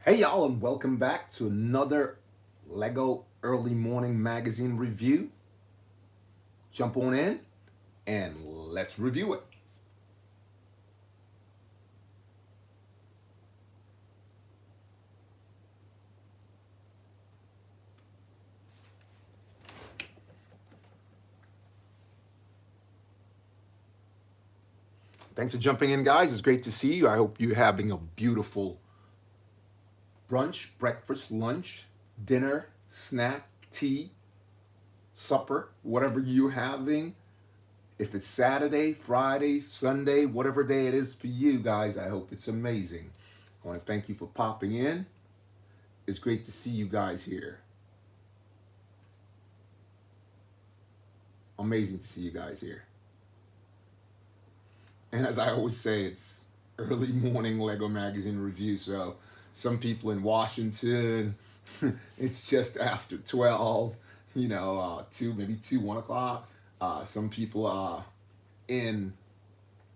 Hey y'all, and welcome back to another Lego Early Morning Magazine review. Jump on in and let's review it. Thanks for jumping in, guys. It's great to see you. I hope you're having a beautiful brunch, breakfast, lunch, dinner, snack, tea, supper, whatever you're having. If it's Saturday, Friday, Sunday, whatever day it is for you guys, I hope it's amazing. I want to thank you for popping in. It's great to see you guys here. Amazing to see you guys here. And as I always say, it's early morning Lego magazine review. So some people in Washington, it's just after 12, 2, 1 o'clock. Some people in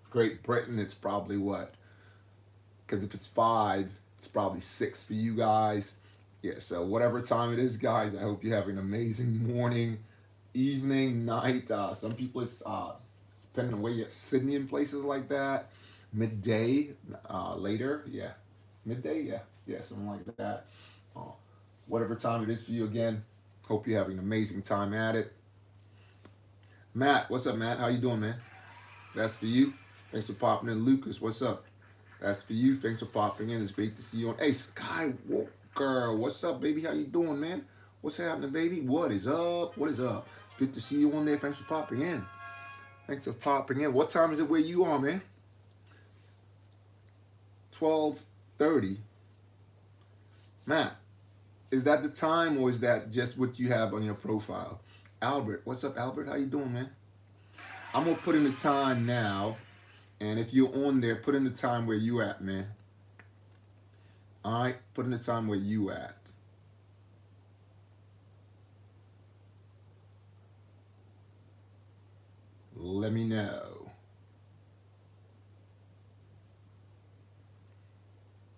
Great Britain, it's probably what? Because if it's 5, it's probably 6 for you guys. Yeah, so whatever time it is, guys, I hope you have an amazing morning, evening, night. Some people, it's depending on where you're Sydney and places like that, midday, later, yeah, midday, yeah, something like that. Uh, Whatever time it is for you, again, hope you're having an amazing time at it. Matt, what's up, Matt? How you doing, man? That's for you. Thanks for popping in. Lucas, what's up? That's for you. Thanks for popping in. It's great to see you on. Hey, Skywalker, what's up, baby? How you doing, man? What's happening, baby? What is up? What is up? It's good to see you on there. Thanks for popping in. Thanks for popping in. What time is it where you are, man? 12:30. Matt, is that the time or is that just what you have on your profile? Albert, what's up, Albert? How you doing, man? I'm gonna put in the time now, and if you're on there, put in the time where you at, man. All right, put in the time where you at. Let me know.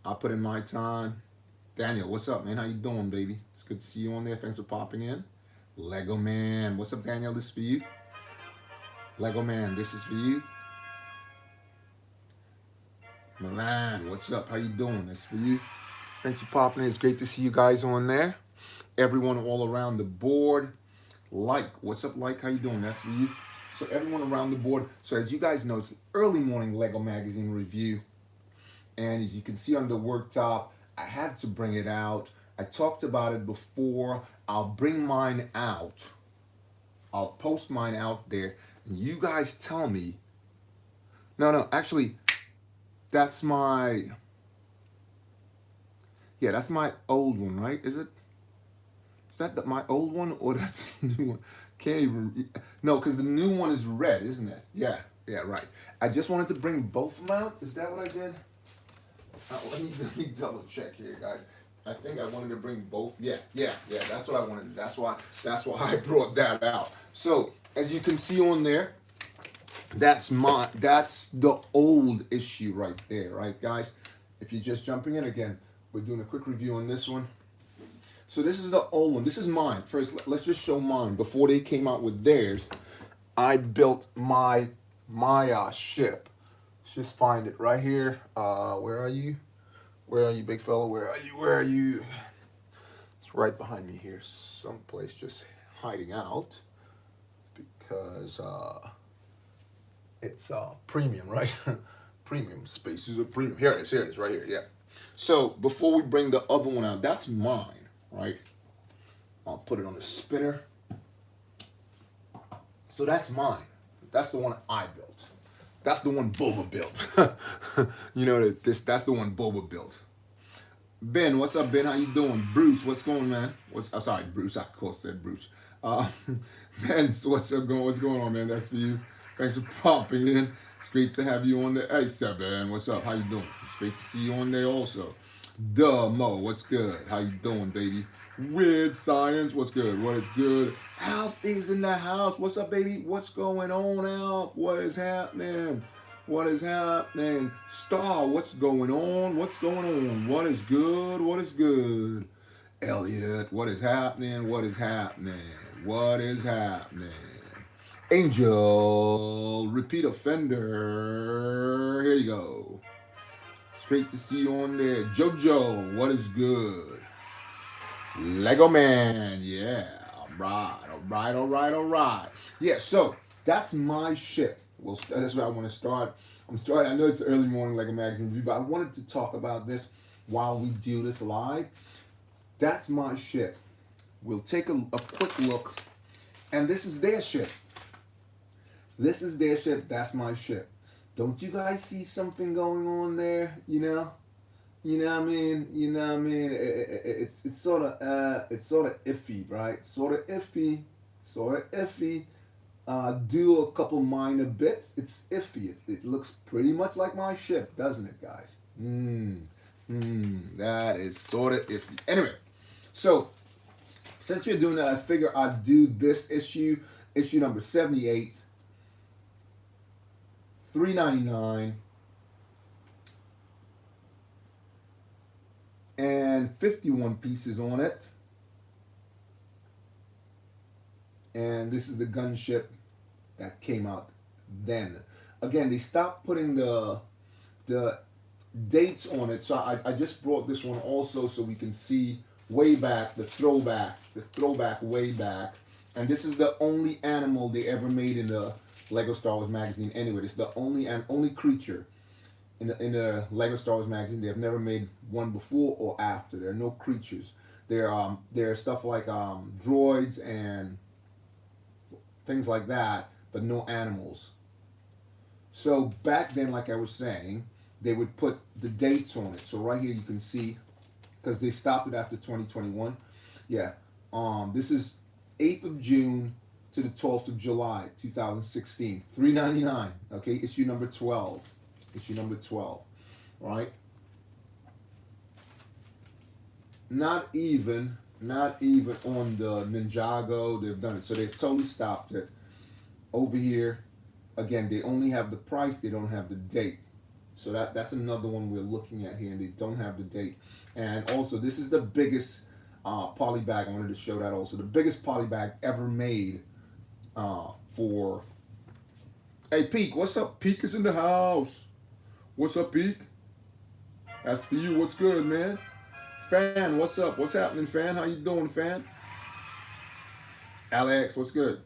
I'll put in my time. Daniel, what's up, man? How you doing, baby? It's good to see you on there. Thanks for popping in. Lego Man, what's up, Daniel? This is for you. Lego Man, this is for you. Milan, what's up? How you doing? That's for you. Thanks for popping in. It's great to see you guys on there. Everyone all around the board. Like, what's up, Like? How you doing? That's for you. So everyone around the board. So as you guys know, it's an early morning Lego magazine review. And as you can see on the worktop, I had to bring it out. I talked about it before. I'll bring mine out. I'll post mine out there. And you guys tell me. No, actually, that's my. Yeah, that's my old one, right? Is it? Is that my old one or that's the new one? Can't even. No, because the new one is red, isn't it? Yeah, right. I just wanted to bring both of them out. Is that what I did? Let me double check here, guys. I think I wanted to bring both. Yeah. That's what I wanted. That's why I brought that out. So as you can see on there, that's the old issue right there, right, guys? If you're just jumping in again, we're doing a quick review on this one. So this is the old one. This is mine. First, let's just show mine. Before they came out with theirs, I built my ship. Let's just find it right here. Where are you? Where are you, big fella? Where are you? Where are you? It's right behind me here, someplace, just hiding out because it's premium, right? Premium spaces are premium. Here it is, right here. Yeah. So before we bring the other one out, that's mine, right? I'll put it on the spinner. So that's mine. That's the one I built. That's the one Boba built. That's the one Boba built. Ben, what's up, Ben? How you doing? Bruce, what's going on, man? Sorry, Bruce. I of course said Bruce. Ben, what's up going? What's going on, man? That's for you. Thanks for popping in. It's great to have you on there. Hey, Seven, what's up? How you doing? It's great to see you on there also. Duh, Mo, what's good? How you doing, baby? Weird Science, what's good? What is good? Alf is in the house. What's up, baby? What's going on, Alf? What is happening? What is happening? Star, what's going on? What's going on? What is good? What is good? Elliot, what is happening? What is happening? What is happening? Angel, repeat offender. Here you go. Straight to see you on there. Jojo, what is good? Lego Man, yeah. All right, all right, all right, all right. Yeah, so that's my ship. Well, that's where I want to start. I'm starting. I know it's early morning Lego magazine review, but I wanted to talk about this while we do this live. That's my ship. We'll take a quick look, and this is their ship. This is their ship. That's my ship. Don't you guys see something going on there? You know what I mean? You know what I mean? It's sort of iffy, right? Sort of iffy, sort of iffy. Do a couple minor bits. It's iffy. It looks pretty much like my ship, doesn't it, guys? That is sort of iffy. Anyway, so since we're doing that, I figure I'd do this issue number 78, $3.99. And 51 pieces on it. And this is the gunship that came out then. Again, they stopped putting the dates on it, so I just brought this one also so we can see way back, the throwback way back. And this is the only animal they ever made in the Lego Star Wars magazine anyway. It's the only creature in the Lego Star Wars magazine. They have never made one before or after. There are no creatures. There are stuff like droids and things like that, but no animals. So back then, like I was saying, they would put the dates on it. So right here you can see, because they stopped it after 2021. Yeah, this is 8th of June to the 12th of July, 2016. $3.99. Okay, issue number 12. Issue number 12, right? Not even on the Ninjago they've done it. So they've totally stopped it. Over here, again, they only have the price, they don't have the date. So that's another one we're looking at here, and they don't have the date. And also, this is the biggest poly bag. I wanted to show that also. The biggest poly bag ever made for... Hey, Peak, what's up? Peak is in the house. What's up, Peak? That's for you. What's good, man? Fan, what's up? What's happening, Fan? How you doing, Fan? Alex, what's good?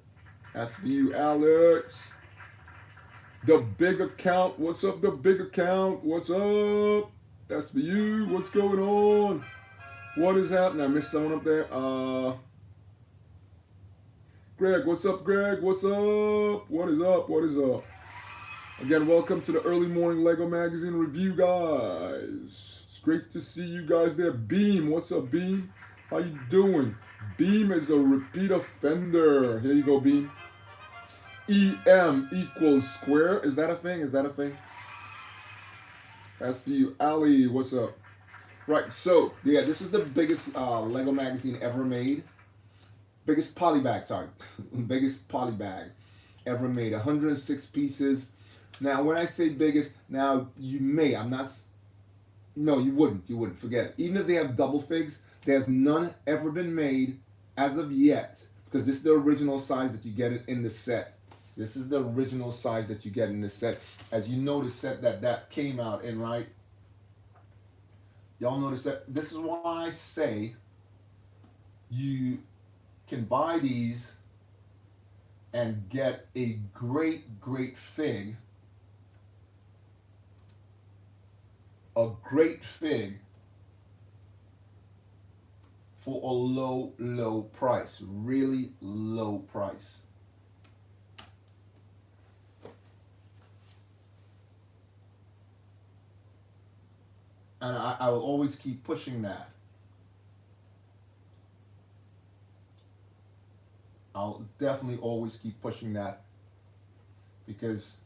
That's for you, Alex. The big account. What's up, the big account? What's up? That's for you. What's going on? What is happening? I missed someone up there. Greg, what's up, Greg? What's up? What is up? What is up? Again, welcome to the early morning Lego magazine review, guys. It's great to see you guys there. Beam, what's up, Beam? How you doing? Beam is a repeat offender. Here you go, Beam. EM equals square. Is that a thing? Is that a thing? That's for you. Ali, what's up? Right, so, yeah, this is the biggest Lego magazine ever made. Biggest poly bag, sorry. Biggest poly bag ever made. 106 pieces. Now, when I say biggest, now you may, no, you wouldn't, forget it. Even if they have double figs, there's none ever been made as of yet, because this is the original size that you get it in the set. This is the original size that you get in the set. As you know, the set that came out in, right? Y'all know the set. This is why I say you can buy these and get a great fig. A great fig for a low price. Really low price. And I will always keep pushing that. I'll definitely always keep pushing that, because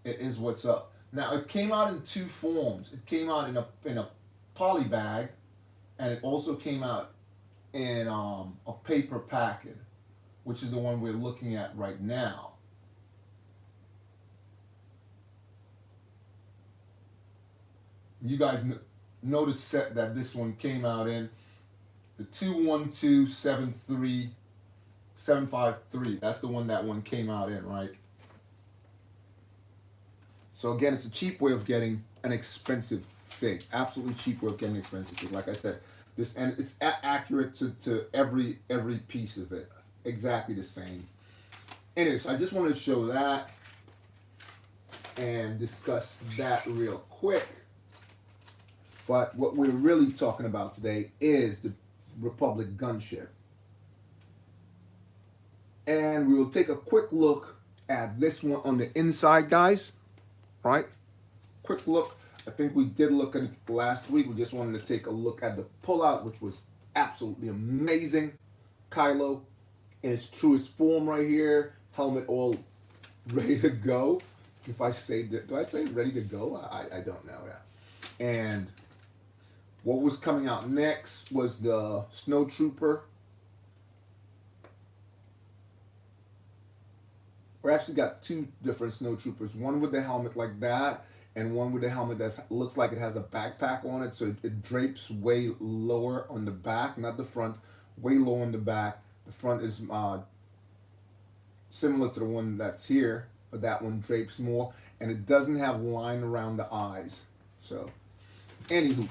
it is what's up. Now, it came out in two forms. It came out in a poly bag, and it also came out in a paper packet, which is the one we're looking at right now. you guys notice set that this one came out in the 21273753. That's the one that one came out in, right? So again, it's a cheap way of getting an expensive fig. Absolutely cheap way of getting an expensive fig. Like I said, this, and it's accurate to every piece of it. Exactly the same. Anyway, so I just wanted to show that and discuss that real quick. But what we're really talking about today is the Republic gunship. And we will take a quick look at this one on the inside, guys. Right? Quick look. I think we did look at it last week. We just wanted to take a look at the pullout, which was absolutely amazing. Kylo in its truest form right here. Helmet all ready to go. If I say that, do I say ready to go? I don't know. Yeah. And what was coming out next was the Snowtrooper. We actually got two different Snowtroopers. One with the helmet like that, and one with the helmet that looks like it has a backpack on it, so it drapes way lower on the back, not the front, way low on the back. The front is similar to the one that's here, but that one drapes more, and it doesn't have line around the eyes. So, anywho,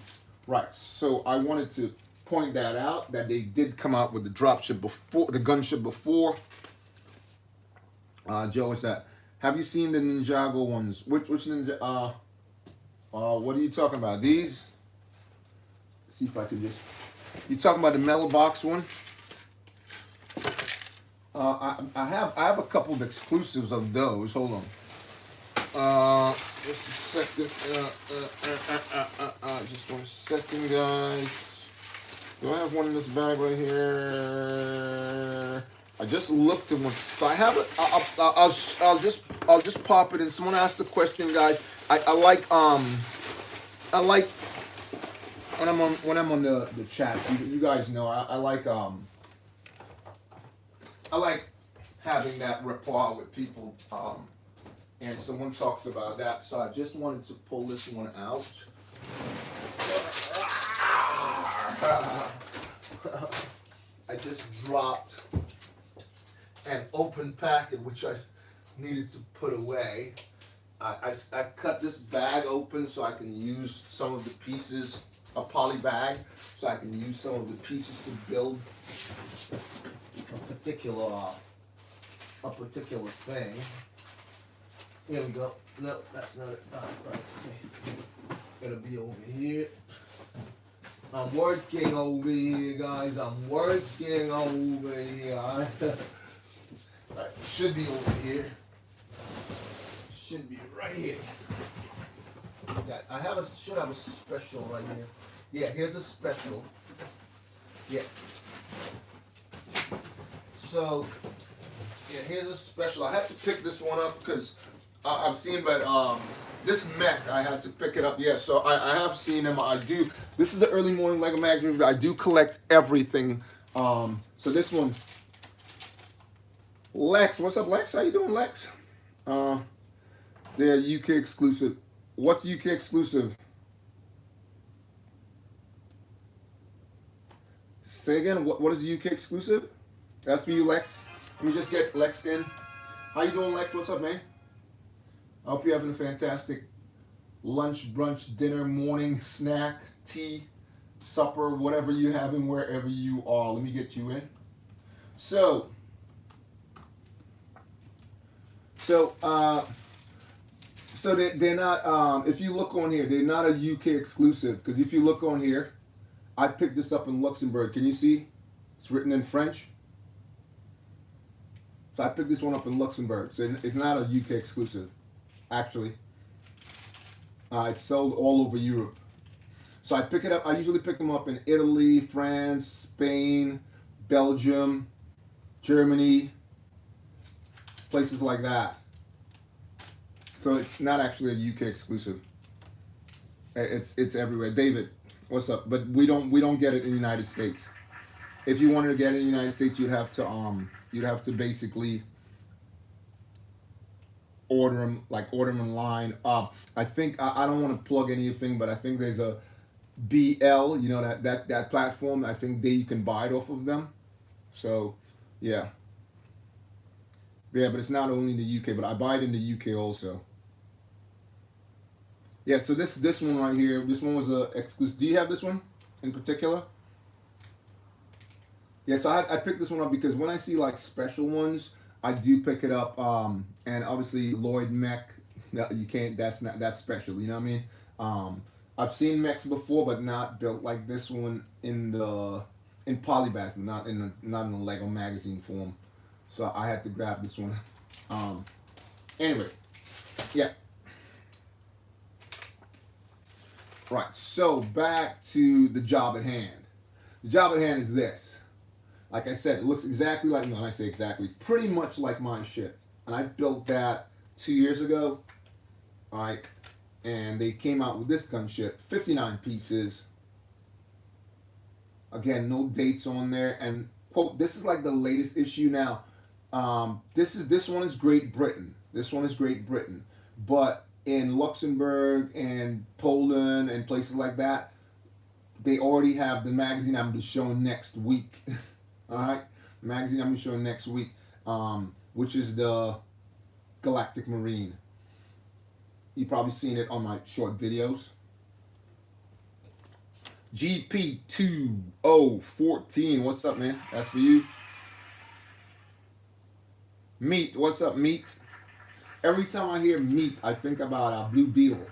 right. So I wanted to point that out, that they did come out with the dropship before, the gunship before. Joe, what's that? Have you seen the Ninjago ones? Which Ninja? What are you talking about? These? Let's see if I can just. You talking about the metal box one? I have a couple of exclusives of those. Hold on. Just a second. Just 1 second, guys. Do I have one in this bag right here? I just looked at one, so I have it. I'll just pop it in. Someone asked the question, guys. I like when I'm on the chat. You guys know I like having that rapport with people. And someone talks about that, so I just wanted to pull this one out. I just dropped an open packet, which I needed to put away. I cut this bag open so I can use some of the pieces, a poly bag, so I can use some of the pieces to build a particular thing. Here we go. No, that's not it. Right. Okay. Gotta be over here. I'm working over here, guys. I'm working over here. Right, should be over here. Should be right here. Should have a special right here. Yeah, here's a special. Yeah. So, yeah, here's a special. I had to pick this one up because I've seen, but this mech, I had to pick it up. Yeah, so I have seen them. I do. This is the early morning Lego magazine review. I do collect everything. So this one. Lex, what's up, Lex? How you doing, Lex? They're UK exclusive. What's UK exclusive? Say again. What is UK exclusive? That's for you, Lex. Let me just get Lex in. How you doing, Lex? What's up, man? I hope you're having a fantastic lunch, brunch, dinner, morning, snack, tea, supper, whatever you're having, wherever you are. Let me get you in. So they're not, if you look on here, they're not a UK exclusive, because if you look on here, I picked this up in Luxembourg. Can you see? It's written in French. So I picked this one up in Luxembourg. So it's not a UK exclusive, actually. It's sold all over Europe. So I pick it up. I usually pick them up in Italy, France, Spain, Belgium, Germany, places like that. So it's not actually a UK exclusive. It's everywhere. David, what's up? But we don't get it in the United States. If you wanted to get it in the United States, you'd have to basically order them online. I think I don't want to plug anything, but I think there's a BL, you know, that platform. I think you can buy it off of them. So, yeah, yeah, but it's not only in the UK, but I buy it in the UK also. Yeah, so this one right here, this one was a exclusive. Do you have this one in particular? Yeah, so I picked this one up because when I see like special ones, I do pick it up. And obviously Lloyd mech, you can't. That's special. You know what I mean? I've seen mechs before, but not built like this one in polybags, not in the Lego magazine form. So I had to grab this one. Um, anyway, yeah. Right. So back to the job at hand. The job at hand is this. Like I said, it looks exactly like, no, I say exactly, pretty much like my ship. And I built that 2 years ago. All right. And they came out with this gunship, 59 pieces. Again, no dates on there. And quote, this is like the latest issue now. This one is Great Britain. This one is Great Britain. But in Luxembourg and Poland and places like that, they already have the magazine I'm going to be showing next week. All right, magazine I'm going to be showing next week, which is the Galactic Marine. You've probably seen it on my short videos. GP2014, what's up, man? That's for you. Meat, what's up, Meat? Every time I hear meat, I think about Blue Beetle.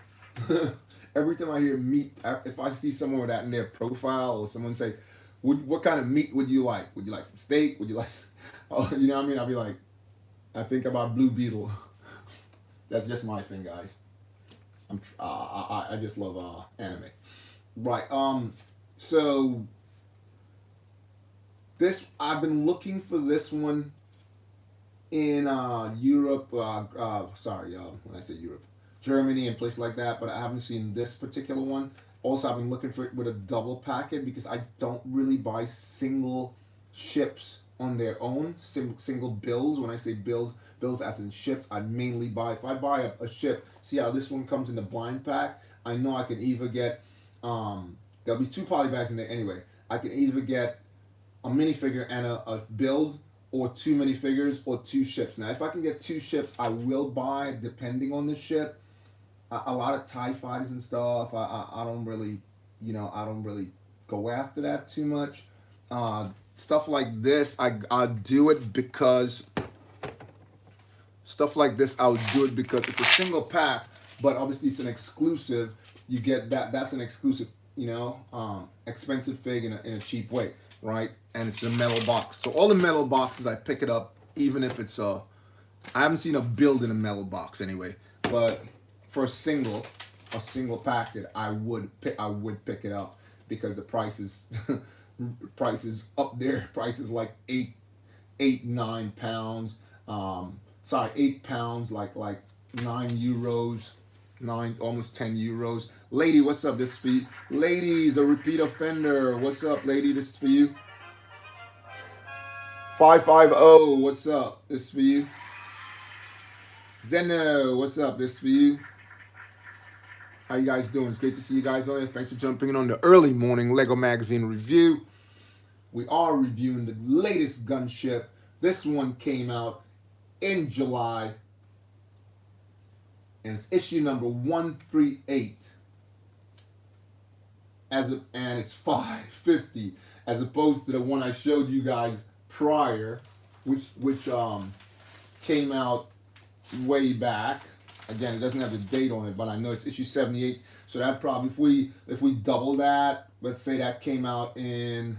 Every time I hear meat, if I see someone with that in their profile or someone say, what kind of meat would you like? Would you like some steak? Would you like, oh, you know what I mean? I'll be like, I think about Blue Beetle. That's just my thing, guys. I just love anime. Right. So this I've been looking for this one in Europe. When I say Europe, Germany and places like that. But I haven't seen this particular one. Also, I've been looking for it with a double packet because I don't really buy single ships on their own. Single bills. When I say bills as in ships, I mainly buy. If I buy a ship, see how this one comes in the blind pack. I know I can either get there'll be 2 poly bags in there anyway. I can either get a minifigure and a build, or 2 minifigures or 2 ships. Now, if I can get 2 ships, I will buy depending on the ship. A lot of TIE fighters and stuff. I don't really, I don't really go after that too much. Stuff like this, I do it because it's a single pack, but obviously it's an exclusive. You get that. That's an exclusive, expensive fig in a cheap way, right? And it's a metal box. So all the metal boxes, I pick it up, even if it's I haven't seen a build in a metal box anyway, but for a single packet, I would pick it up because the price is up there. Price is like 9 pounds. 8 pounds, like €9, almost €10. Lady, what's up? This is for you. Lady's a repeat offender. What's up, lady? This is for you. 550, what's up? This is for you. Zeno, what's up? This is for you. How you guys doing? It's great to see you guys on here. Thanks for jumping in on the early morning Lego magazine review. We are reviewing the latest gunship. This one came out in July, and it's issue number 138. And it's $550, as opposed to the one I showed you guys prior, which came out way back. Again, it doesn't have the date on it, but I know it's issue 78. So that probably, if we double that, let's say that came out in,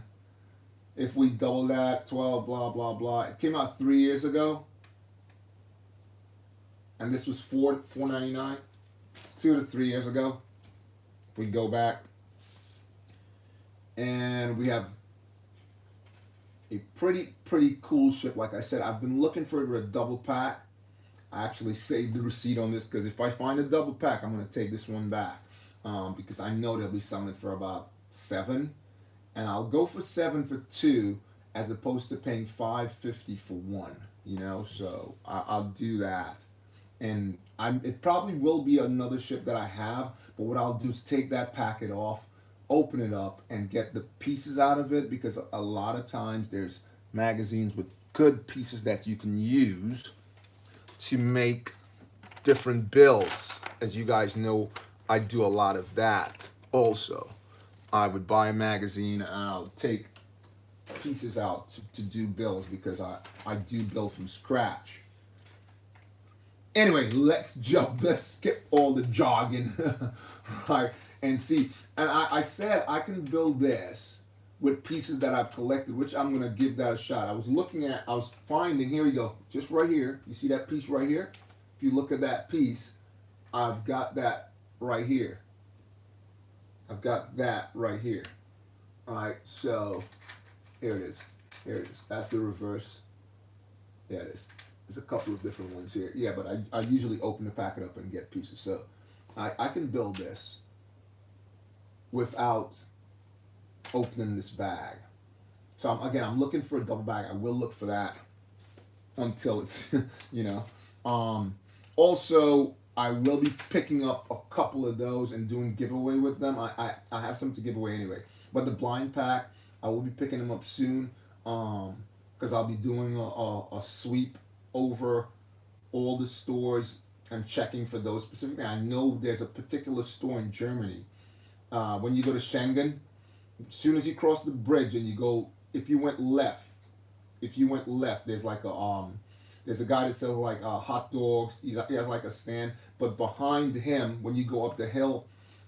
if we double that, 12, blah, blah, blah. It came out 3 years ago. And this was $4.99, 2 to 3 years ago. If we go back. And we have a pretty cool ship. Like I said, I've been looking for a double pack. I actually saved the receipt on this because if I find a double pack, I'm going to take this one back. Because I know there'll be something for about $7. And I'll go for $7 for 2 as opposed to paying $5.50 for 1. So I'll do that. And it probably will be another ship that I have, but what I'll do is take that packet off, open it up, and get the pieces out of it, because a lot of times there's magazines with good pieces that you can use to make different builds. As you guys know, I do a lot of that also. I would buy a magazine and I'll take pieces out to do builds, because I do build from scratch. Anyway, let's skip all the jogging, right? And see, and I said I can build this with pieces that I've collected, which I'm gonna give that a shot. I was finding, here we go, just right here. You see that piece right here? If you look at that piece, I've got that right here. I've got that right here. All right, so here it is. Here it is. That's the reverse. Yeah, there's a couple of different ones here. Yeah, but I usually open the packet up and get pieces. So I can build this without opening this bag. So I'm looking for a double bag. I will look for that until it's, you know. Also, I will be picking up a couple of those and doing giveaway with them. I have some to give away anyway. But the blind pack, I will be picking them up soon, because I'll be doing a sweep over all the stores and checking for those specifically. I know there's a particular store in Germany. When you go to Schengen, as soon as you cross the bridge and you go, if you went left, there's like there's a guy that sells like hot dogs. He has like a stand, but behind him, when you go up the hill,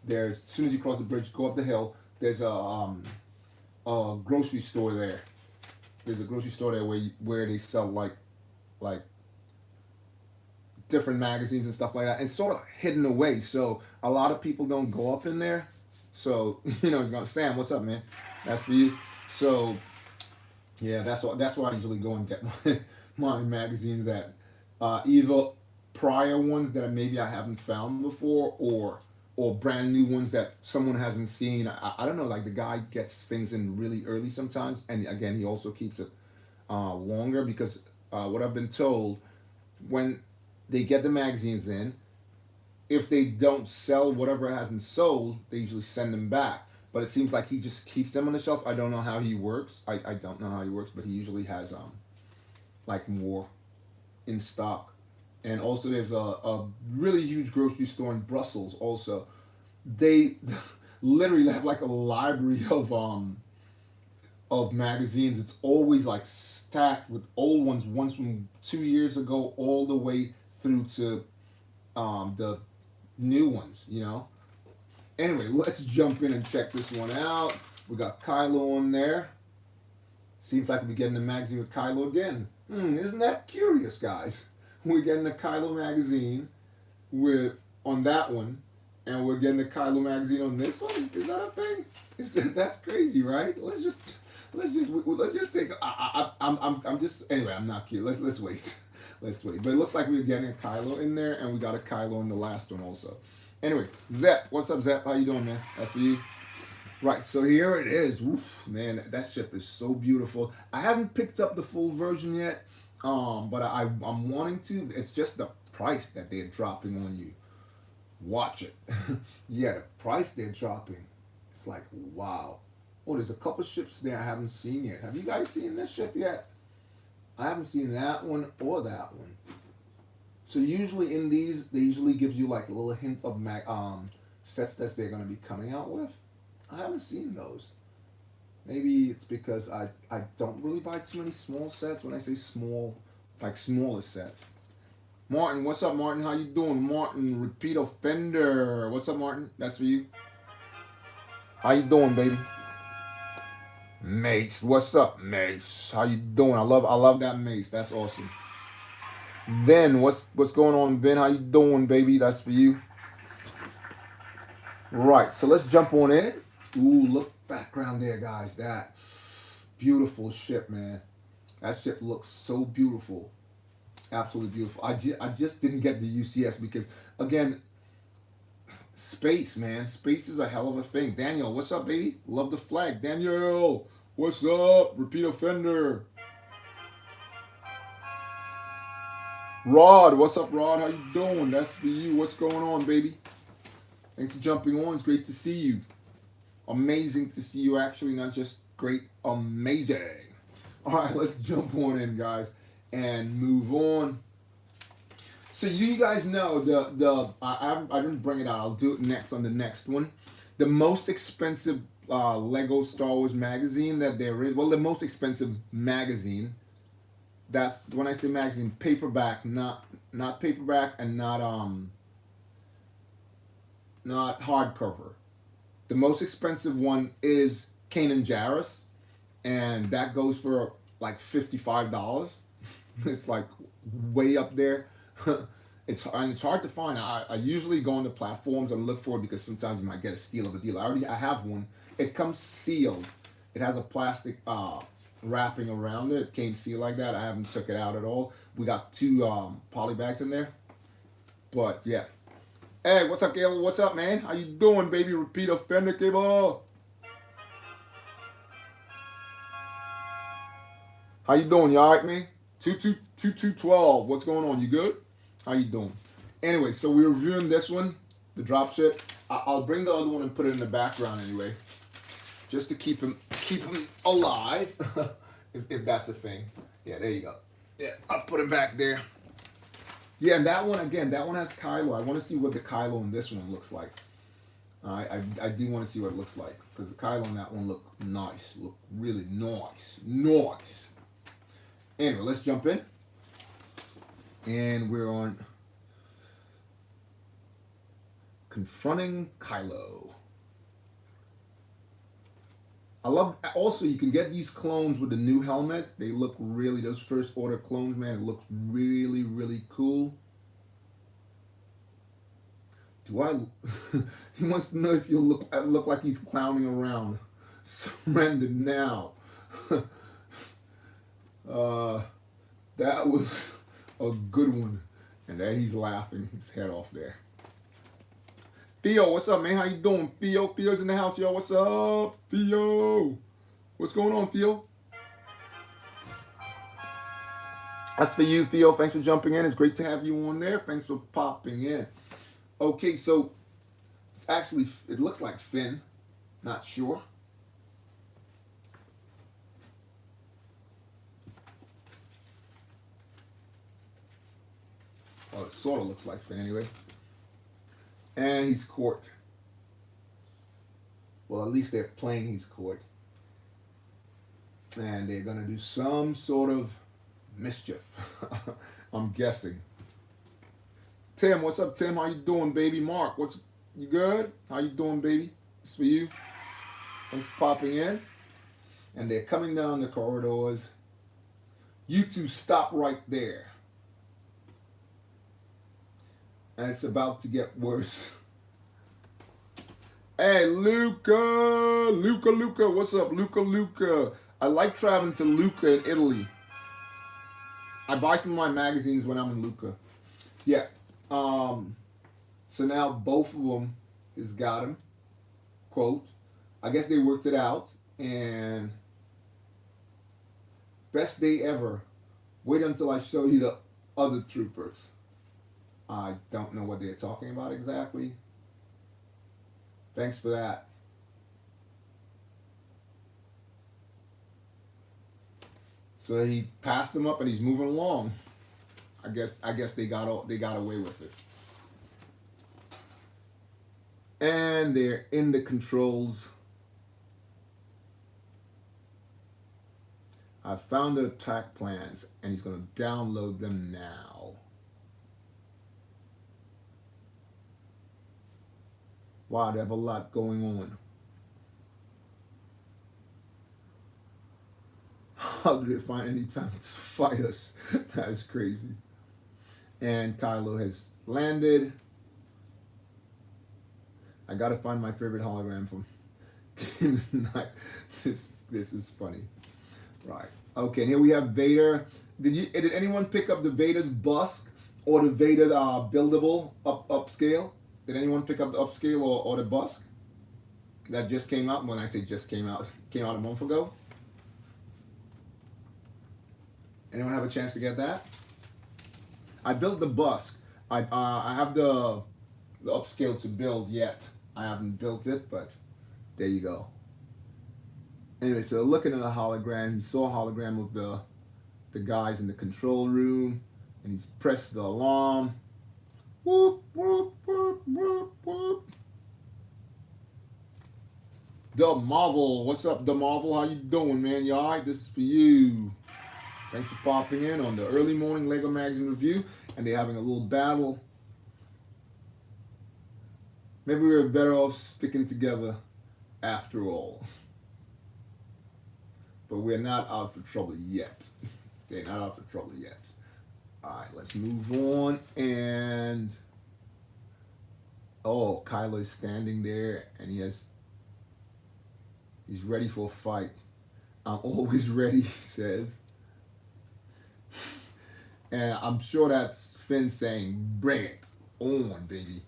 as soon as you cross the bridge, go up the hill, there's a grocery store there. There's a grocery store there where they sell like different magazines and stuff like that. It's sort of hidden away, so a lot of people don't go up in there. So he's gonna, Sam, what's up, man? That's for you. So yeah, that's why I usually go and get my magazines, that either prior ones that maybe I haven't found before, or brand new ones that someone hasn't seen. I don't know, like the guy gets things in really early sometimes, and again, he also keeps it longer, because what I've been told, when they get the magazines in, if they don't sell whatever hasn't sold, they usually send them back. But it seems like he just keeps them on the shelf. I don't know how he works. I don't know how he works, but he usually has like more in stock. And also there's a really huge grocery store in Brussels also. They literally have like a library of magazines. It's always like stacked with old ones from 2 years ago, all the way through to the new ones, Anyway, let's jump in and check this one out. We got Kylo on there. Seems like we're getting a magazine with Kylo again. Isn't that curious, guys? We're getting a Kylo magazine on that one, and we're getting a Kylo magazine on this one. Is that a thing? That's crazy, right? Let's just take. I'm just, anyway. I'm not cute. Let's wait. Let's wait. But it looks like we're getting a Kylo in there, and we got a Kylo in the last one also. Anyway, Zep, what's up, Zep? How you doing, man? That's for you. Right, so here it is. Oof, man, that ship is so beautiful. I haven't picked up the full version yet, but I'm wanting to. It's just the price that they're dropping on you. Watch it. Yeah, the price they're dropping. It's like, wow. Oh, there's a couple ships there I haven't seen yet. Have you guys seen this ship yet? I haven't seen that one or that one. So usually in these, they usually gives you like a little hint of sets that they're going to be coming out with. I haven't seen those. Maybe it's because I don't really buy too many small sets. When I say small, like smaller sets. Martin, what's up, Martin? How you doing? Martin, repeat offender. What's up, Martin? That's for you. How you doing, baby? Mace, what's up, Mace? How you doing? I love that Mace. That's awesome. Vin, what's going on, Vin? How you doing, baby? That's for you. Right, so let's jump on in. Ooh, look background there, guys. That beautiful ship, man. That ship looks so beautiful. Absolutely beautiful. I just didn't get the UCS because, again, space, man. Space is a hell of a thing. Daniel, what's up, baby? Love the flag. Daniel, what's up? Repeat offender. Rod, what's up, Rod? How you doing? That's for you. What's going on, baby? Thanks for jumping on. It's great to see you. Amazing to see you, actually, not just great, amazing. All right, let's jump on in, guys, and move on. So you guys know I didn't bring it out. I'll do it next on the next one. The most expensive Lego Star Wars magazine that there is. Well, the most expensive magazine. That's when I say magazine, paperback, not paperback, and not hardcover. The most expensive one is Kanan Jarrus, and that goes for like $55. It's like way up there. It's hard to find. I usually go on the platforms and look for it because sometimes you might get a steal of a deal. I have one. It comes sealed. It has a plastic wrapping around it. It came sealed like that. I haven't took it out at all. We got two poly bags in there. But yeah. Hey, what's up, Gable? What's up, man? How you doing, baby? Repeat offender, Gable. How you doing? You all right, man? 2212. What's going on? You good? How you doing? Anyway, so we're reviewing this one, the dropship. I'll bring the other one and put it in the background anyway, just to keep him alive, if that's a thing. Yeah, there you go. Yeah, I'll put him back there. Yeah, and that one again. That one has Kylo. I want to see what the Kylo in this one looks like. I do want to see what it looks like because the Kylo in that one look nice. Look really nice. Nice. Anyway, let's jump in. And we're on Confronting Kylo. I love, also you can get these clones with the new helmets. They look really, those first order clones, man, it looks really, really cool. He wants to know if you look like he's clowning around. Surrender now. That was a good one. And there he's laughing his head off there. Theo, what's up, man? How you doing? Theo's in the house, yo. What's up, Theo? What's going on, Theo? That's for you, Theo. Thanks for jumping in. It's great to have you on there. Thanks for popping in. Okay, so it's actually, it looks like Finn. Not sure. Well, it sort of looks like Finn anyway. And he's court. Well, at least they're playing he's court. And they're going to do some sort of mischief. I'm guessing. Tim, what's up, Tim? How you doing, baby? Mark, you good? How you doing, baby? It's for you. Thanks for popping in. And they're coming down the corridors. You two stop right there. And it's about to get worse. Hey, Luca, what's up, Luca? I like traveling to Lucca in Italy. I buy some of my magazines when I'm in Lucca. Yeah. So now both of them has got him. Quote. I guess they worked it out. And best day ever. Wait until I show you the other troopers. I don't know what they're talking about exactly. Thanks for that. So he passed them up and he's moving along. I guess they got away with it. And they're in the controls. I found the attack plans and he's going to download them now. Wow, they have a lot going on. How did they find any time to fight us? That is crazy. And Kylo has landed. I gotta find my favorite hologram from this is funny. Right. Okay, and here we have Vader. Did anyone pick up the Vader's bust or the Vader buildable upscale? Did anyone pick up the upscale or the bust? That just came out. When I say just came out a month ago. Anyone have a chance to get that? I built the bust. I have the upscale to build yet. I haven't built it, but there you go. Anyway, so looking at a hologram, he saw a hologram of the guys in the control room, and he's pressed the alarm. Whoop, whoop, whoop, whoop, whoop. The Marvel, what's up, The Marvel? How you doing, man? You all right? This is for you. Thanks for popping in on the early morning Lego Magazine review, and they're having a little battle. Maybe we were better off sticking together after all. But we're not out for trouble yet. They're not out for trouble yet. All right, let's move on. And oh, Kylo is standing there, and he's ready for a fight. I'm always ready, he says. And I'm sure that's Finn saying, "Bring it on, baby."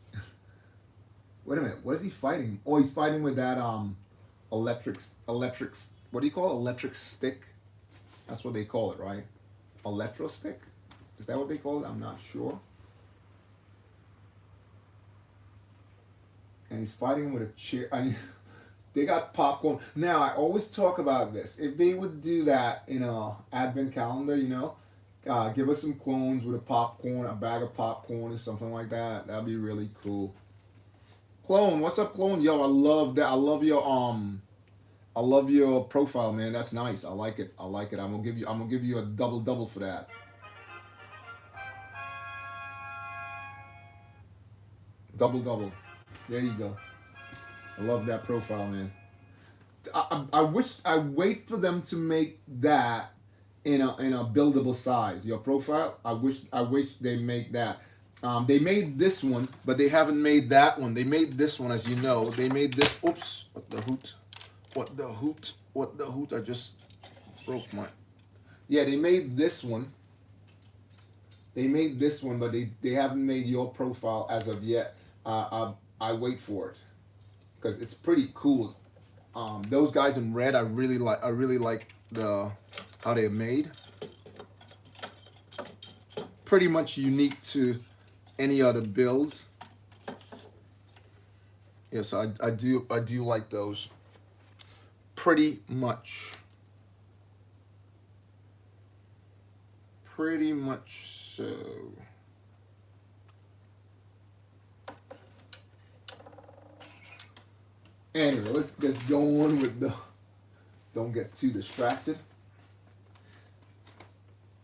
Wait a minute, what is he fighting? Oh, he's fighting with that electric. What do you call it? Electric stick? That's what they call it, right? Electro stick? Is that what they call it? I'm not sure. And he's fighting with a chair. I mean, they got popcorn. Now, I always talk about this. If they would do that in a advent calendar, you know, give us some clones with a bag of popcorn or something like that. That'd be really cool. Clone, what's up, Clone? Yo, I love that. I love your profile, man. That's nice. I like it. I like it. I'm gonna give you a double for that. Double. There you go. I love that profile, man. I wish I wait for them to make that in a buildable size. Your profile. I wish they make that. They made this one, but they haven't made that one. They made this one, as you know. They made this. Oops! What the hoot? What the hoot? What the hoot? I just broke my. Yeah, they made this one. They made this one, but they haven't made your profile as of yet. I wait for it because it's pretty cool. Those guys in red, I really like how they're made. Pretty much unique to any other builds. Yes, I do like those. Pretty much so. Anyway, let's go on with don't get too distracted.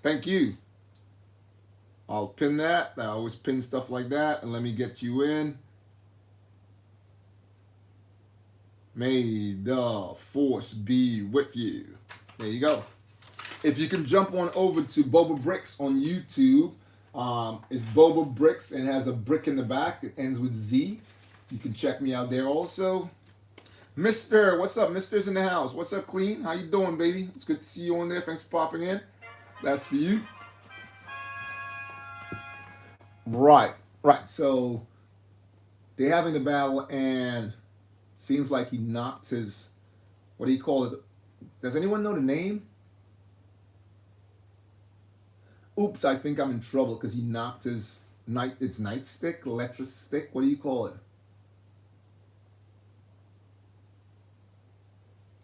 Thank you. I'll pin that. I always pin stuff like that. And let me get you in. May the force be with you. There you go. If you can jump on over to SUPERHERObrickz on YouTube. It's SUPERHERObrickz and it has a brick in the back. It ends with Z. You can check me out there also. Mr. What's up? Mister's in the house. What's up, Clean? How you doing, baby? It's good to see you on there. Thanks for popping in. That's for you. Right. So they're having the battle, and seems like he knocked his. What do you call it? Does anyone know the name? Oops! I think I'm in trouble because he knocked his nightstick, electric stick. What do you call it?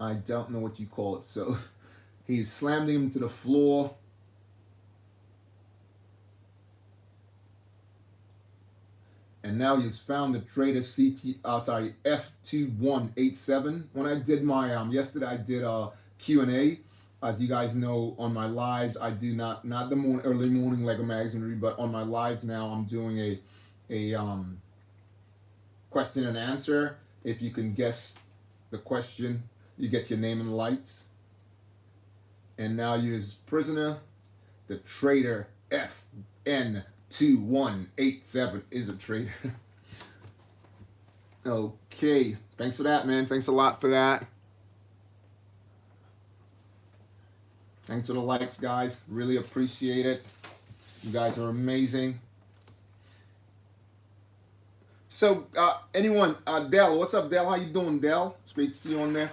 I don't know what you call it. So he slammed him to the floor. And now he's found the traitor F2187. When I did my yesterday, I did a Q&A. As you guys know, on my lives, I do not the early morning Lego Magazine review, but on my lives now, I'm doing a question and answer. If you can guess the question, you get your name and lights. And now you're his prisoner. The traitor FN2187 is a traitor. Okay. Thanks for that, man. Thanks a lot for that. Thanks for the likes, guys. Really appreciate it. You guys are amazing. So, anyone, Dell, what's up, Dell? How you doing, Dell? It's great to see you on there.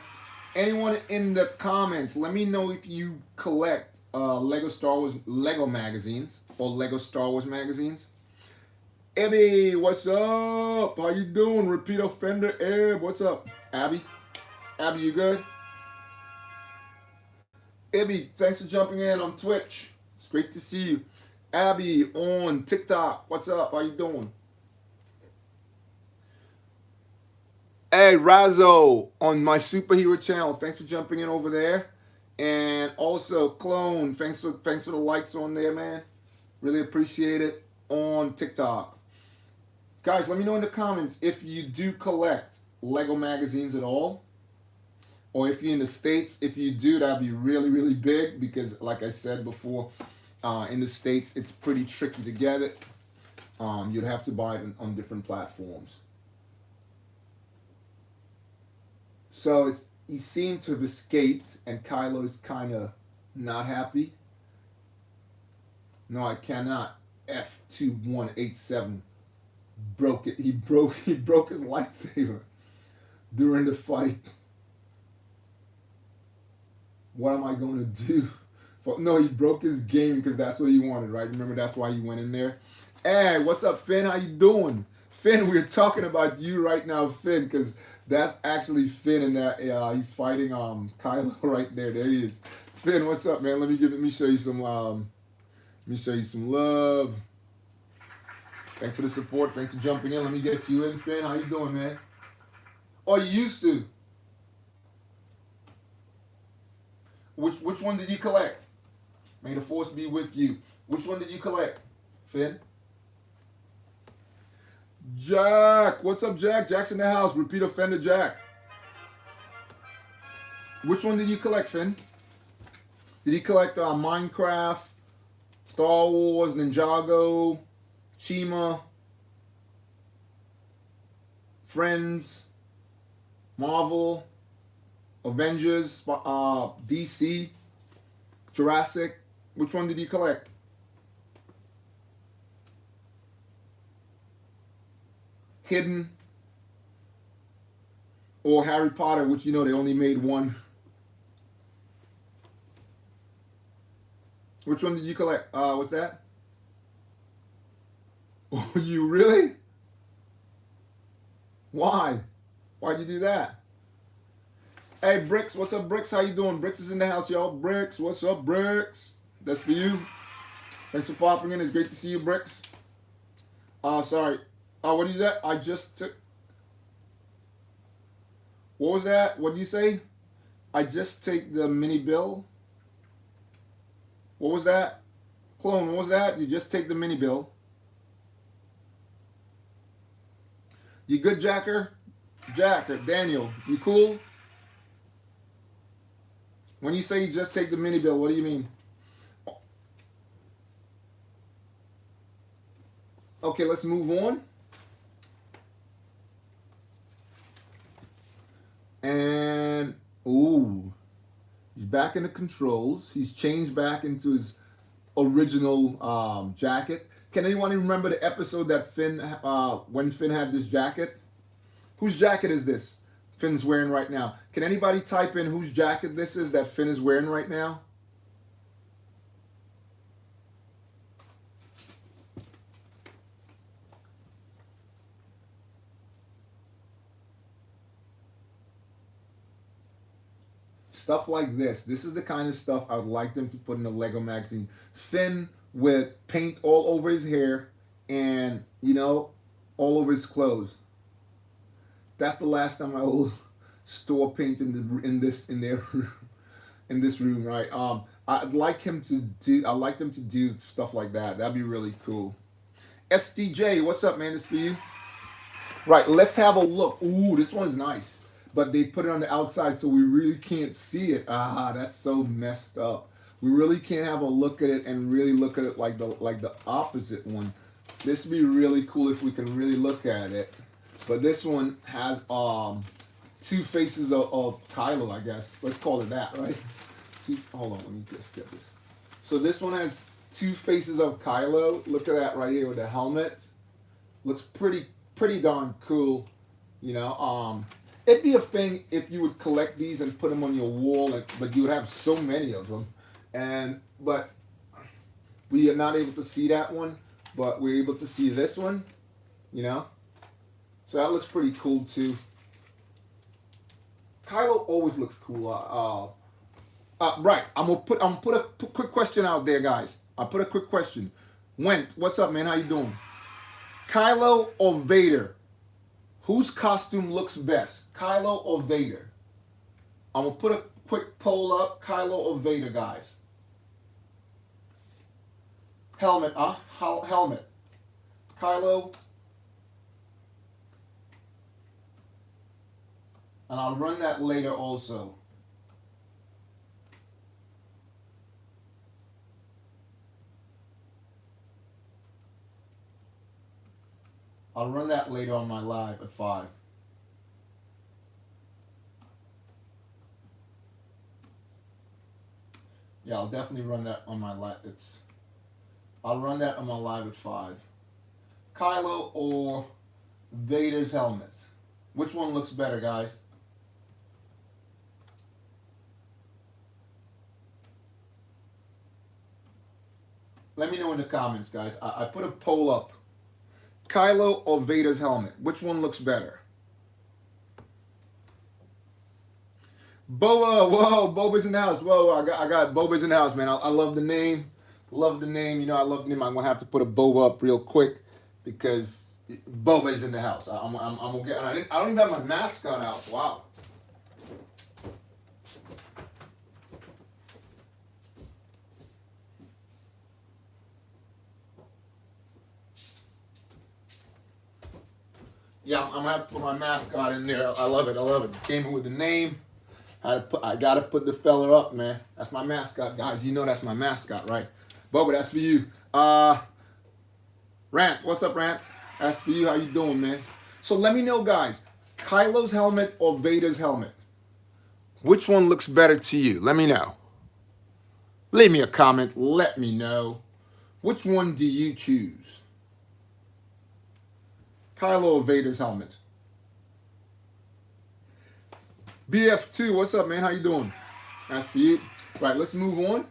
Anyone in the comments, let me know if you collect Lego Star Wars Lego magazines, or Lego Star Wars magazines. Abby, what's up? How you doing? Repeat offender, Eb, what's up? Abby? Abby, you good? Abby, thanks for jumping in on Twitch. It's great to see you. Abby on TikTok, what's up? How you doing? Hey, Razzo on my superhero channel. Thanks for jumping in over there. And also, Clone, thanks for the likes on there, man. Really appreciate it on TikTok. Guys, let me know in the comments if you do collect Lego magazines at all. Or if you're in the States, if you do, that'd be really, really big because, like I said before, in the States, it's pretty tricky to get it. You'd have to buy it on different platforms. So he seemed to have escaped, and Kylo's kind of not happy. No, I cannot. F2187 broke it. He broke his lightsaber during the fight. What am I going to do? No, he broke his game because that's what he wanted, right? Remember, that's why he went in there. Hey, what's up, Finn? How you doing? Finn, we're talking about you right now, Finn, because that's actually Finn, and that he's fighting Kylo right there. There he is. Finn, what's up, man? Let me show you some love. Thanks for the support. Thanks for jumping in. Let me get you in, Finn. How you doing, man? Oh, you used to. Which one did you collect? May the force be with you. Which one did you collect, Finn? Jack, what's up, Jack? Jack's in the house. Repeat offender, Jack. Which one did you collect, Finn? Did you collect Minecraft, Star Wars, Ninjago, Chima, Friends, Marvel, Avengers, DC, Jurassic? Which one did you collect? Hidden or Harry Potter, which you know they only made one. Which one did you collect? What's that? Oh, you really? Why? Why'd you do that? Hey, Bricks, what's up, Bricks? How you doing? Bricks is in the house, y'all. Bricks, what's up, Bricks? That's for you. Thanks for popping in. It's great to see you, Bricks. Sorry. What is that? I just took... What was that? What did you say? I just take the mini bill. What was that? Clone, what was that? You just take the mini bill. You good, Jacker? Jacker, Daniel, you cool? When you say you just take the mini bill, what do you mean? Okay, let's move on. And, ooh, he's back in the controls. He's changed back into his original jacket. Can anyone remember the episode that Finn, when Finn had this jacket? Whose jacket is this Finn's wearing right now? Can anybody type in whose jacket this is that Finn is wearing right now? Stuff like this. This is the kind of stuff I would like them to put in a Lego magazine. Finn with paint all over his hair and, you know, all over his clothes. That's the last time I will store paint in this room, right? I'd like them to do stuff like that. That'd be really cool. STJ, what's up, man? This for you. Right, let's have a look. Ooh, this one is nice. But they put it on the outside so we really can't see it. Ah, that's so messed up. We really can't have a look at it and really look at it like the opposite one. This would be really cool if we can really look at it. But this one has two faces of Kylo, I guess. Let's call it that, right? Hold on, let me just get this. So this one has two faces of Kylo. Look at that right here with the helmet. Looks pretty darn cool, you know. It'd be a thing if you would collect these and put them on your wall, but you would have so many of them. But We are not able to see that one, but we're able to see this one, you know. So that looks pretty cool too. Kylo always looks cool. Right. I'm gonna put a quick question out there, guys. I'll put a quick question. Went, what's up, man? How you doing? Kylo or Vader? Whose costume looks best? Kylo or Vader? I'm gonna put a quick poll up. Kylo or Vader, guys? Helmet, helmet. Kylo. And I'll run that later also. I'll run that later on my live at 5. Yeah, I'll definitely run that on my live. I'll run that on my live at 5. Kylo or Vader's helmet? Which one looks better, guys? Let me know in the comments, guys. I put a poll up. Kylo or Vader's helmet? Which one looks better? Boa, whoa, Boba's in the house. Whoa, I got Boba's in the house, man. I love the name. Love the name. You know, I love the name. I'm gonna have to put a Boba up real quick because Boba's in the house. I'm gonna get. I don't even have my mascot out. Wow. Yeah, I'm gonna have to put my mascot in there. I love it. I love it. Came in with the name. I gotta put the fella up, man. That's my mascot, guys. You know that's my mascot, right? Boba, that's for you. Rant, what's up, Rant? That's for you. How you doing, man? So let me know, guys. Kylo's helmet or Vader's helmet? Which one looks better to you? Let me know. Leave me a comment. Let me know. Which one do you choose? Kylo or Vader's helmet? BF2, what's up, man? How you doing? That's for you. Right, let's move on.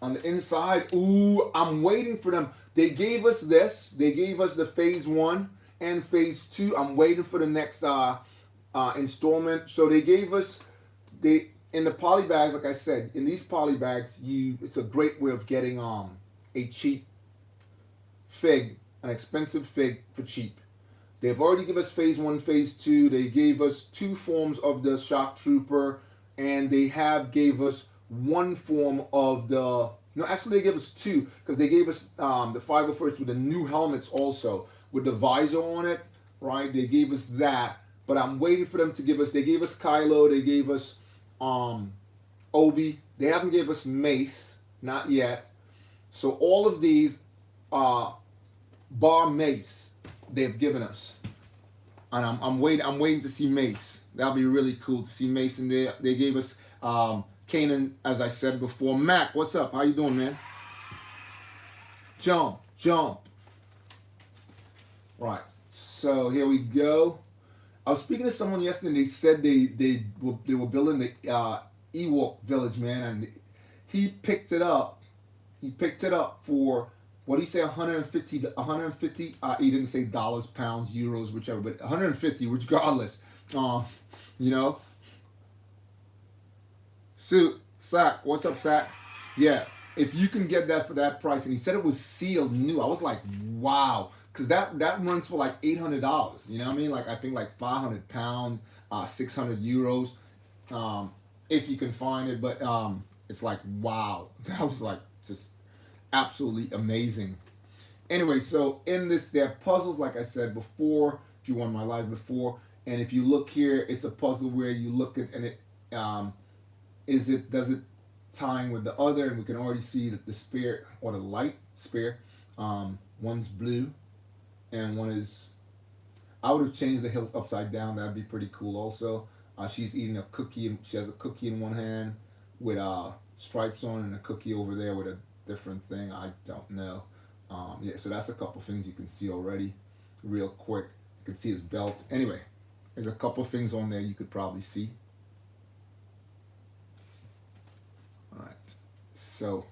On the inside, ooh, I'm waiting for them. They gave us this. They gave us the phase 1 and phase 2. I'm waiting for the next installment. So they gave us, in the poly bags, like I said, in these poly bags, it's a great way of getting a cheap fig, an expensive fig for cheap. They've already given us phase 1, phase 2. They gave us 2 forms of the shock trooper, and they gave us 1 form of the. No, actually they gave us 2 because they gave us the 501st with the new helmets also with the visor on it, right? They gave us that, but I'm waiting for them to give us. They gave us Kylo. They gave us Obi. They haven't gave us Mace, not yet. So all of these bar Mace they've given us, and I'm waiting to see Mace. That'll be really cool to see Mace in there. They gave us Kanan, as I said before. Mac, what's up? How you doing, man? Jump. Right. So here we go. I was speaking to someone yesterday, and they said they were building the Ewok village, man, and he picked it up. He picked it up for. What did he say? 150. He didn't say dollars, pounds, euros, whichever, but 150, regardless. You know. Sack, what's up, Sack? Yeah, if you can get that for that price, and he said it was sealed new. I was like, wow, because that runs for like $800. You know what I mean? Like I think like 500 pounds, 600 euros, if you can find it. But it's like wow, that was like just absolutely amazing. Anyway, so in this, there are puzzles, like I said before, if you won my live before, and if you look here, it's a puzzle where you look at, and it, does it tying with the other, and we can already see that the spear, or the light spear, one's blue, and one is, I would have changed the hilt upside down, that'd be pretty cool also. She's eating a cookie, and she has a cookie in one hand with stripes on, and a cookie over there with a different thing. I don't know. Yeah, so that's a couple things you can see already real quick. You can see his belt. Anyway, there's a couple things on there you could probably see. All right, so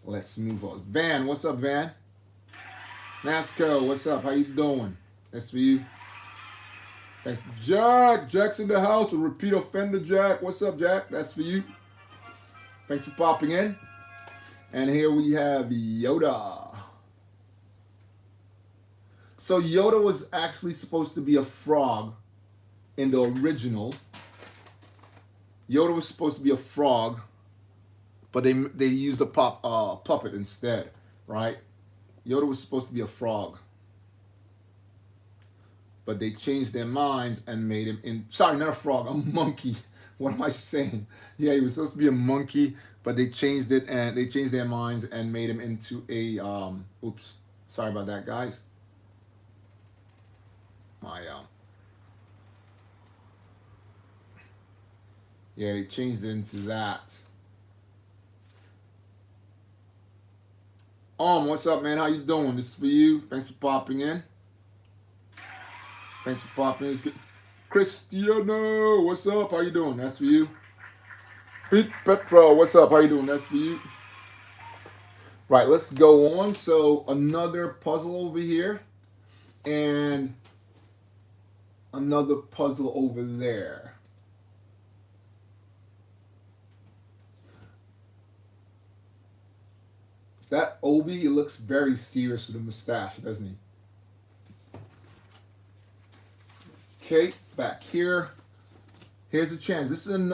Let's move on. Van, what's up, Van? Nasco, what's up? How you doing? That's for you. Thanks. Jack, Jack's in the house. A repeat offender, Jack. What's up, Jack? That's for you. Thanks for popping in. And here we have Yoda. So Yoda was actually supposed to be a frog in the original. Yoda was supposed to be a frog, but they used a puppet instead, right? Yoda was supposed to be a frog, but they changed their minds and made him in. Sorry, not a frog, a monkey. What am I saying? Yeah, he was supposed to be a monkey, but they changed it and they changed their minds and made him into a. Oops, sorry about that, guys. Yeah, they changed it into that. What's up, man? How you doing? This is for you. Thanks for popping in. Thanks for popping in. Cristiano, what's up? How you doing? That's for you. Pete Petra, what's up? How you doing? That's for you. Right, let's go on. So another puzzle over here, and another puzzle over there. Is that Obi? He looks very serious with a mustache, doesn't he? Okay, back here. Here's a chance. This is an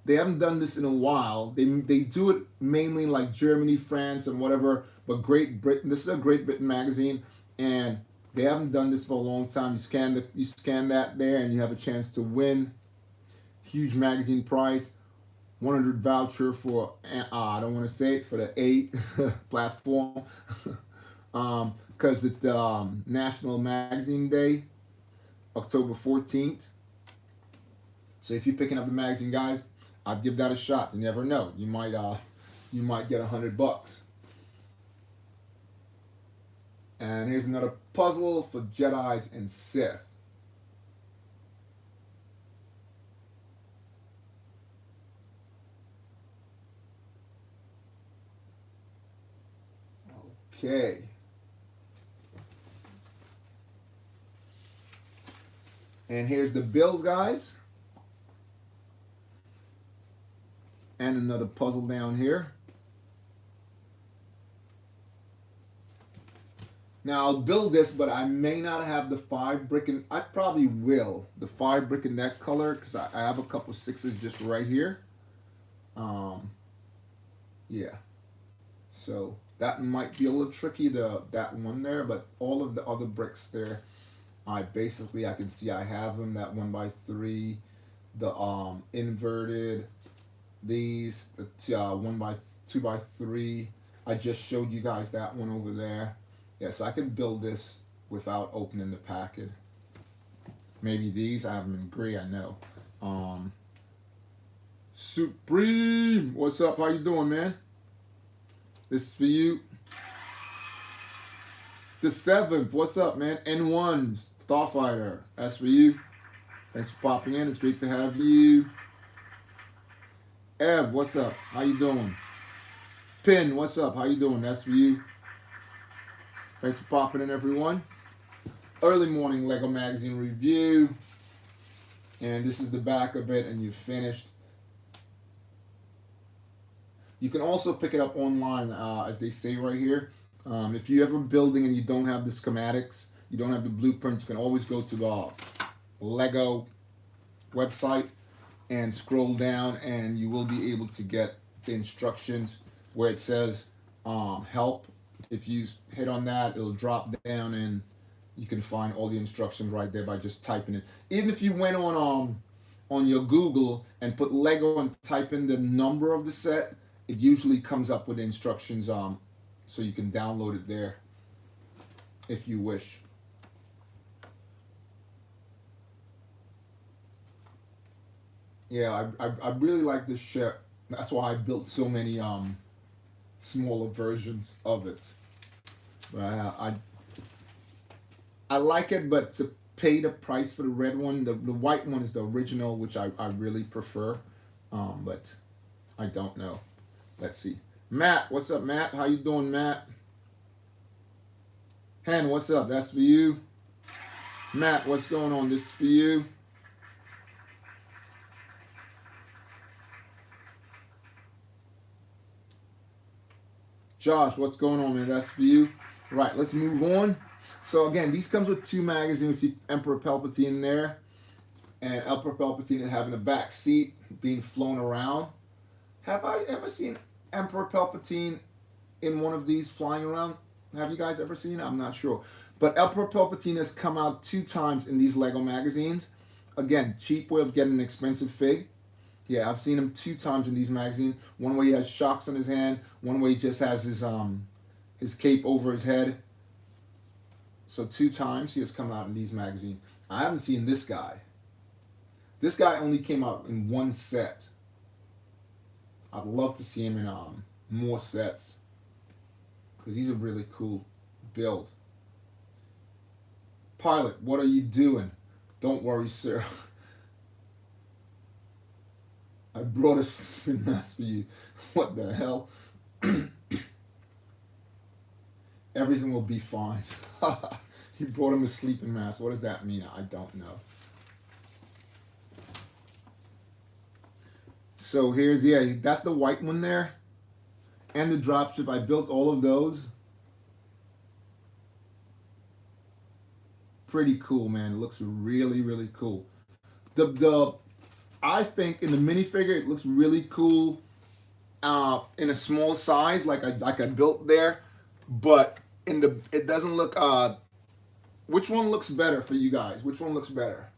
they haven't done this in a while. They do it mainly in like Germany, France, and whatever. But Great Britain. This is a Great Britain magazine, and they haven't done this for a long time. You scan that there, and you have a chance to win. Huge magazine prize. 100 voucher for I don't want to say it, for the 8 platform, because it's the National Magazine Day, October 14th. So if you're picking up the magazine, guys, I'd give that a shot. You never know, you might get $100. And here's another puzzle for Jedis and Sith. Okay. And here's the build, guys. And another puzzle down here. Now I'll build this, but I may not have the 5 brick and I probably will. The 5 brick and that color, because I have a couple 6s just right here. Yeah. So that might be a little tricky, that one there, but all of the other bricks there, I can see I have them. That 1x3, the inverted, these, the 2x3. I just showed you guys that one over there. Yeah, so I can build this without opening the packet. Maybe these, I have them in gray, I know. Supreme, what's up? How you doing, man? This is for you. The 7th, what's up, man? N1, Starfighter, that's for you. Thanks for popping in. It's great to have you. Ev, what's up? How you doing? Pin, what's up? How you doing? That's for you. Thanks for popping in, everyone. Early morning Lego magazine review. And this is the back of it, and you've finished. You can also pick it up online, as they say right here. If you're ever building and you don't have the schematics, you don't have the blueprints, you can always go to the Lego website and scroll down, and you will be able to get the instructions where it says help. If you hit on that, it'll drop down and you can find all the instructions right there by just typing it. Even if you went on your Google and put Lego and type in the number of the set, it usually comes up with the instructions, so you can download it there if you wish. Yeah, I really like this ship. That's why I built so many smaller versions of it. But I like it, but to pay the price for the red one, the white one is the original, which I really prefer. But I don't know. Let's see. Matt, what's up, Matt? How you doing, Matt? Hen, what's up? That's for you. Matt, what's going on? This is for you. Josh, what's going on, man? That's for you. Right, let's move on. So again, these comes with two magazines. You see Emperor Palpatine there, and Emperor Palpatine is having a back seat being flown around. Have I ever seen Emperor Palpatine in one of these flying around? Have you guys ever seen it? I'm not sure. But Emperor Palpatine has come out 2 times in these Lego magazines. Again, cheap way of getting an expensive fig. Yeah, I've seen him 2 times in these magazines. One where he has shocks on his hand. One where he just has his cape over his head. So 2 times he has come out in these magazines. I haven't seen this guy. This guy only came out in 1 set. I'd love to see him in more sets because he's a really cool build. Pilot, what are you doing? Don't worry, sir. I brought a sleeping mask for you. What the hell? Everything will be fine. You brought him a sleeping mask. What does that mean? I don't know. So here's, yeah, that's the white one there. And the dropship. I built all of those. Pretty cool, man. It looks really, really cool. The I think in the minifigure it looks really cool in a small size like I built there, but in the it doesn't look which one looks better for you guys? Which one looks better?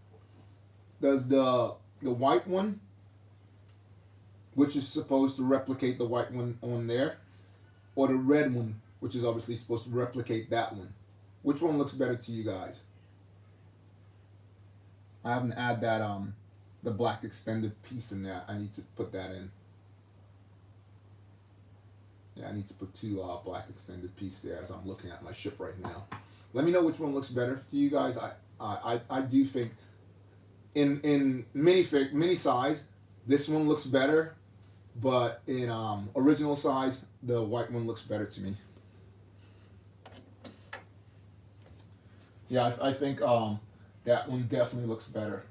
Does the white one, which is supposed to replicate the white one on there, or the red one, which is obviously supposed to replicate that one? Which one looks better to you guys? I haven't added that the black extended piece in there. I need to put that in. Yeah, I need to put 2 black extended piece there as I'm looking at my ship right now. Let me know which one looks better to you guys. I do think in mini size this one looks better, but in original size the white one looks better to me. Yeah, I think that one definitely looks better.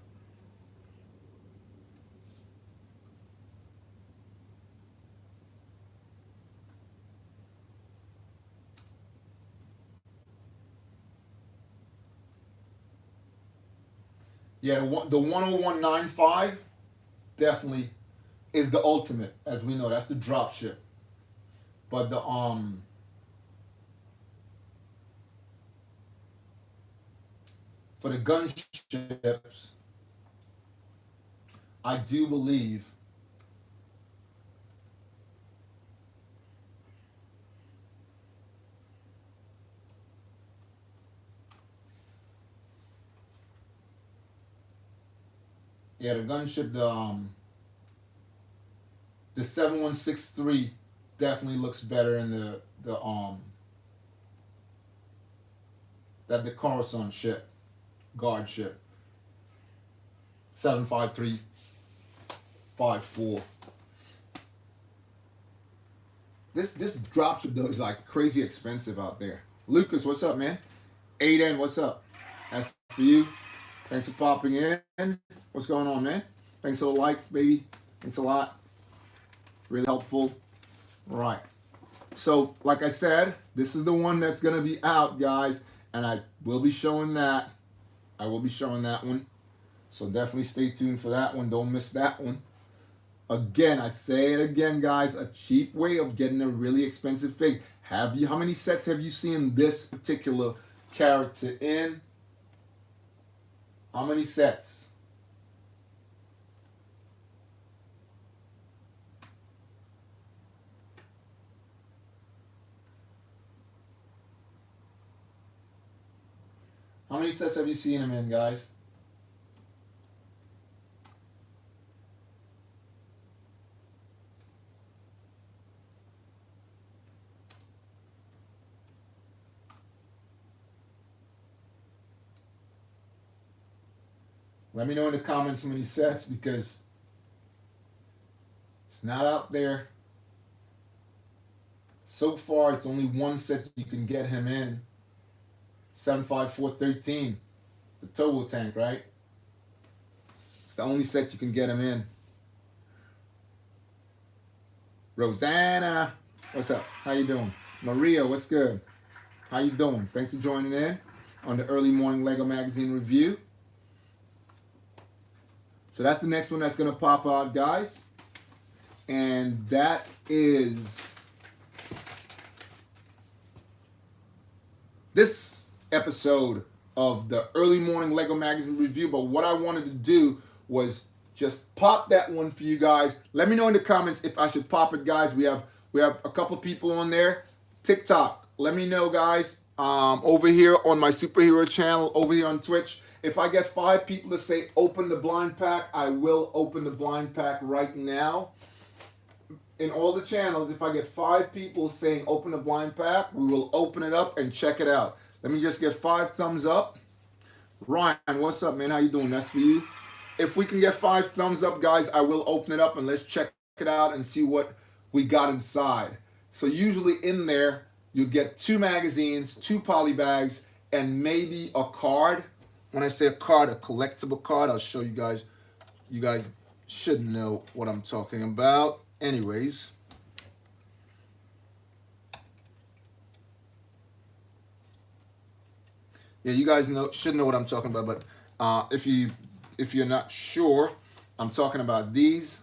Yeah, the 10195 definitely is the ultimate, as we know. That's the drop ship. But the for the gunships, I do believe yeah, the gunship the 7163 definitely looks better in the that the Coruscant ship, guard ship. 75354. This dropship though is like crazy expensive out there. Lucas, what's up, man? Aiden, what's up? That's for you. Thanks for popping in. What's going on, man? Thanks for the likes, baby. Thanks a lot. Really helpful. All right. So, like I said, this is the one that's gonna be out, guys, and I will be showing that. I will be showing that one. So definitely stay tuned for that one. Don't miss that one. Again, I say it again, guys. A cheap way of getting a really expensive fig. Have you? How many sets have you seen this particular character in? How many sets? How many sets have you seen him in, guys? Let me know in the comments how many sets, because it's not out there. So far, it's only one set you can get him in. 75413, the turbo tank, right? It's the only set you can get him in. Rosanna, what's up? How you doing? Maria, what's good? How you doing? Thanks for joining in on the early morning Lego magazine review. So that's the next one that's gonna pop out, guys, and that is this episode of the early morning Lego magazine review. But what I wanted to do was just pop that one for you guys. Let me know in the comments if I should pop it, guys. We have a couple people on there. TikTok, let me know, guys. Over here on my superhero channel, over here on Twitch, if I get 5 people to say open the blind pack, I will open the blind pack right now. In all the channels, if I get 5 people saying open the blind pack, we will open it up and check it out. Let me just get 5 thumbs up. Ryan, what's up, man? How you doing? That's for you. If we can get 5 thumbs up, guys, I will open it up and let's check it out and see what we got inside. So usually in there, you get 2 magazines, 2 poly bags, and maybe a card. When I say a card, a collectible card, I'll show you guys. You guys should know what I'm talking about. Anyways. Yeah, you guys should know what I'm talking about, but if you're not sure, I'm talking about these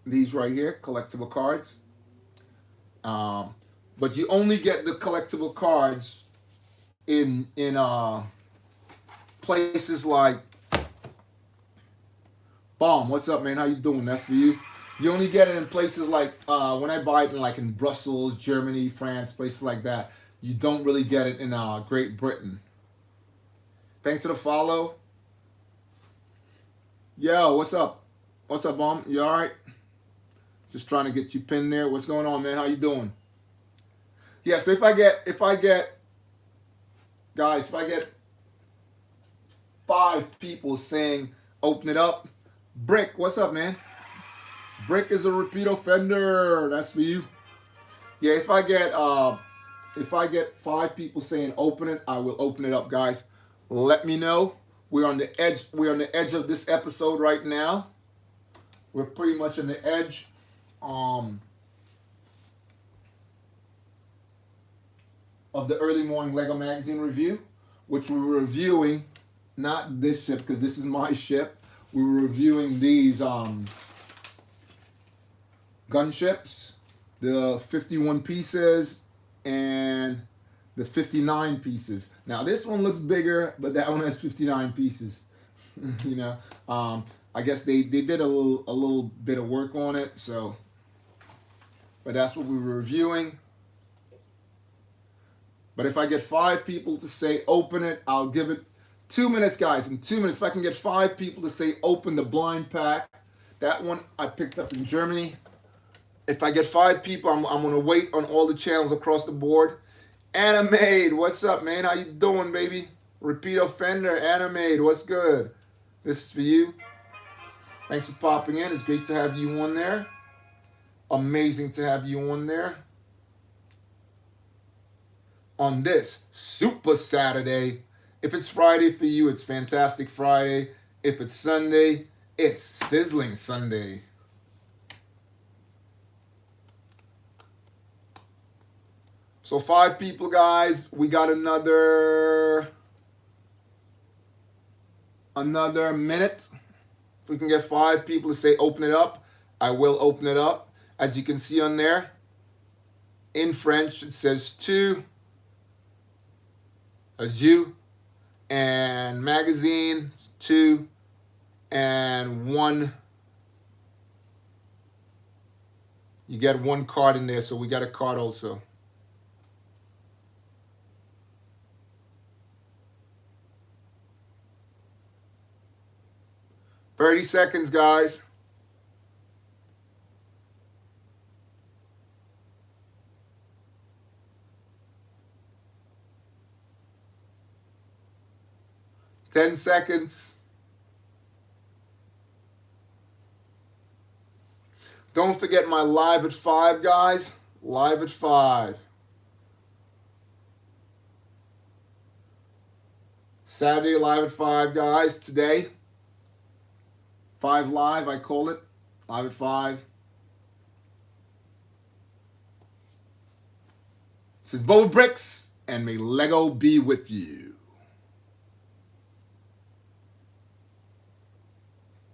right here, collectible cards. But you only get the collectible cards in places like Bomb. What's up, man? How you doing? That's for you. You only get it in places like when I buy it in Brussels, Germany, France, places like that. You don't really get it in Great Britain. Thanks for the follow. Yo, what's up? What's up, Bomb? You all right? Just trying to get you pinned there. What's going on, man? How you doing? Yeah, so if I get 5 people saying open it up. Brick, what's up, man? Brick is a repeat offender. That's for you. Yeah, if I get 5 people saying open it, I will open it up, guys. Let me know. We're on the edge of this episode right now. We're pretty much on the edge. Of the early morning Lego magazine review, which we were reviewing, not this ship because this is my ship. We were reviewing these gunships, the 51 pieces and the 59 pieces. Now this one looks bigger, but that one has 59 pieces. You know, I guess they did a little bit of work on it. So, but that's what we were reviewing. But if I get 5 people to say open it, I'll give it 2 minutes, guys. In 2 minutes, if I can get 5 people to say open the blind pack, that one I picked up in Germany. If I get 5 people, I'm going to wait on all the channels across the board. Animade, what's up, man? How you doing, baby? Repeat offender, Animade, what's good? This is for you. Thanks for popping in. It's great to have you on there. Amazing to have you on there. On this Super Saturday. If it's Friday for you, it's Fantastic Friday. If it's Sunday, it's Sizzling Sunday. So 5 people, guys. We got another minute. If we can get 5 people to say open it up, I will open it up. As you can see on there, in French, it says 2. As you, and magazine 2, and 1. You get 1 card in there, so we got a card also. $30 seconds, guys. $10 seconds. Don't forget my live at 5, guys. Live at 5. Saturday live at 5, guys. Today, 5 live, I call it. Live at 5. This is SUPERHERObrickz, and may Lego be with you.